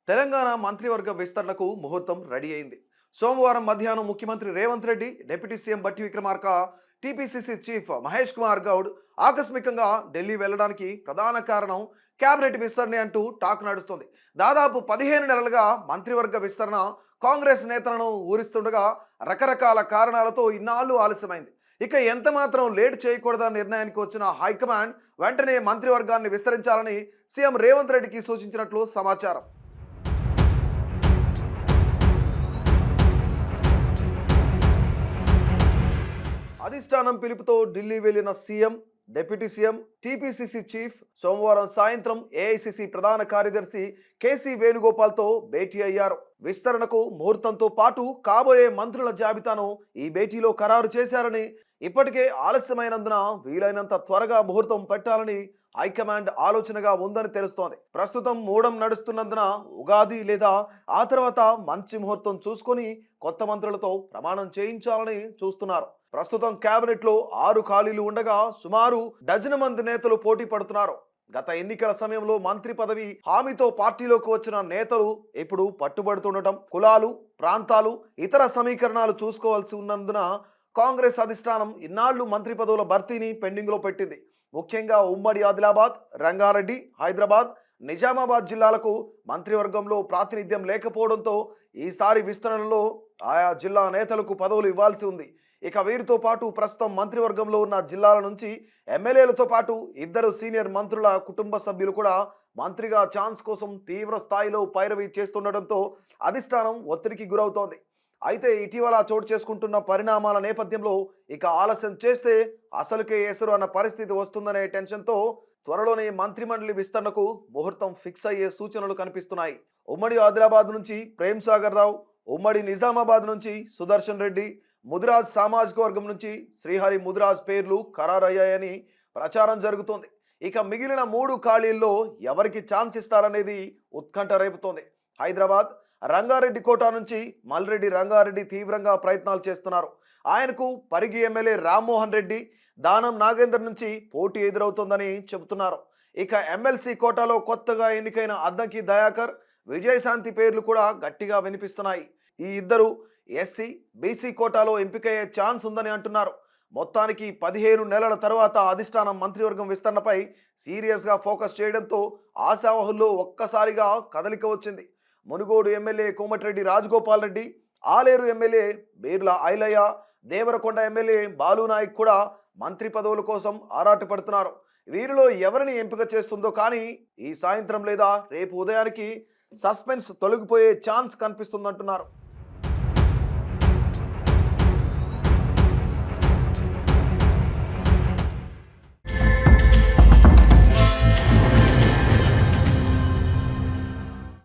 తెలంగాణ మంత్రివర్గ విస్తరణకు ముహూర్తం రెడీ అయింది. సోమవారం మధ్యాహ్నం ముఖ్యమంత్రి రేవంత్ రెడ్డి, డిప్యూటీ సీఎం బట్టి విక్రమార్క, టీపీసీసీ చీఫ్ మహేష్ కుమార్ గౌడ్ ఆకస్మికంగా ఢిల్లీ వెళ్లడానికి ప్రధాన కారణం కేబినెట్ విస్తరణ అంటూ టాక్ నడుస్తుంది. దాదాపు 15 నెలలుగా మంత్రివర్గ విస్తరణ కాంగ్రెస్ నేతలను ఊరిస్తుండగా రకరకాల కారణాలతో ఇన్నాళ్లు ఆలస్యమైంది. ఇక ఎంత మాత్రం లేట్ చేయకూడదన్న నిర్ణయానికి వచ్చిన హైకమాండ్ వెంటనే మంత్రివర్గాన్ని విస్తరించాలని సీఎం రేవంత్ రెడ్డికి సూచించినట్లు సమాచారం. అధిష్టానం పిలుపుతో ఢిల్లీ వెళ్లిన CM, deputy CM, TPCC chief సోమవారం సాయంత్రం ఏఐసీసీ ప్రధాన కార్యదర్శి కేసీ వేణుగోపాల్తో భేటీ అయ్యారు. విస్తరణకు ముహూర్తంతో పాటు కాబోయే మంత్రుల జాబితాను ఈ భేటీలో ఖరారు చేశారని, ఇప్పటికే ఆలస్యమైనందున వీలైనంత త్వరగా ముహూర్తం పెట్టాలని హైకమాండ్ ఆలోచనగా ఉందని తెలుస్తోంది. ప్రస్తుతం మూడం నడుస్తున్నందున ఉగాది లేదా ఆ తర్వాత మంచి ముహూర్తం చూసుకొని కొత్త మంత్రులతో ప్రమాణం చేయించాలని చూస్తున్నారు. ప్రస్తుతం కేబినెట్ లో 6 ఖాళీలు ఉండగా సుమారు డజను మంది నేతలు పోటీ పడుతున్నారు. గత ఎన్నికల సమయంలో మంత్రి పదవి హామీతో పార్టీలోకి వచ్చిన నేతలు ఇప్పుడు పట్టుబడుతుండటం, కులాలు, ప్రాంతాలు, ఇతర సమీకరణాలు చూసుకోవాల్సి ఉన్నందున కాంగ్రెస్ అధిష్టానం ఇన్నాళ్లు మంత్రి పదవుల భర్తీని పెండింగ్ లో పెట్టింది. ముఖ్యంగా ఉమ్మడి ఆదిలాబాద్, రంగారెడ్డి, హైదరాబాద్, నిజామాబాద్ జిల్లాలకు మంత్రివర్గంలో ప్రాతినిధ్యం లేకపోవడంతో ఈసారి విస్తరణలో ఆయా జిల్లా నేతలకు పదవులు ఇవ్వాల్సి ఉంది. ఇక వీరితో పాటు ప్రస్తుతం మంత్రివర్గంలో ఉన్న జిల్లాల నుంచి ఎమ్మెల్యేలతో పాటు 2 సీనియర్ మంత్రుల కుటుంబ సభ్యులు కూడా మంత్రిగా ఛాన్స్ కోసం తీవ్ర స్థాయిలో పైరవీ చేస్తుండటంతో అధిష్టానం ఒత్తిడికి గురవుతోంది. అయితే ఇటీవల చోటు చేసుకుంటున్న పరిణామాల నేపథ్యంలో ఇక ఆలస్యం చేస్తే అసలుకే ఎసరు అన్న పరిస్థితి వస్తుందనే టెన్షన్తో త్వరలోనే మంత్రిమండలి విస్తరణకు ముహూర్తం ఫిక్స్ అయ్యే సూచనలు కనిపిస్తున్నాయి. ఉమ్మడి ఆదిలాబాద్ నుంచి ప్రేమ్ సాగర్ రావు, ఉమ్మడి నిజామాబాద్ నుంచి సుదర్శన్ రెడ్డి, ముదిరాజ్ సామాజిక వర్గం నుంచి శ్రీహరి ముదిరాజ్ పేర్లు ఖరారయ్యాయని ప్రచారం జరుగుతోంది. ఇక మిగిలిన 3 ఖాళీల్లో ఎవరికి ఛాన్స్ ఇస్తారనేది ఉత్కంఠ రేపుతోంది. హైదరాబాద్, రంగారెడ్డి కోట నుంచి మల్రెడ్డి రంగారెడ్డి తీవ్రంగా ప్రయత్నాలు చేస్తున్నారు. ఆయనకు పరిగి ఎమ్మెల్యే రామ్మోహన్ రెడ్డి, దానం నాగేందర్ నుంచి పోటీ ఎదురవుతోందని చెబుతున్నారు. ఇక ఎమ్మెల్సీ కోటాలో కొత్తగా ఎన్నికైన అద్దంకి దయాకర్, విజయశాంతి పేర్లు కూడా గట్టిగా వినిపిస్తున్నాయి. ఈ ఇద్దరు ఎస్సీ, బీసీ కోటాలో ఎంపికయ్యే ఛాన్స్ ఉందని అంటున్నారు. మొత్తానికి 15 నెలల తర్వాత అధిష్టానం మంత్రివర్గం విస్తరణపై సీరియస్గా ఫోకస్ చేయడంతో ఆశావహుల్లో ఒక్కసారిగా కదలిక వచ్చింది. Munugode MLA Komatireddy Rajagopal Reddy, Aleru MLA Beerla Ailaiah, Devarakonda MLA Balu Naik కూడా మంత్రి పదవుల కోసం ఆరాటపడుతున్నారు. వీరిలో ఎవరిని ఎంపిక చేస్తుందో కానీ ఈ సాయంత్రం లేదా రేపు ఉదయానికి సస్పెన్స్ తొలగిపోయే ఛాన్స్ కనిపిస్తుందంటున్నారు.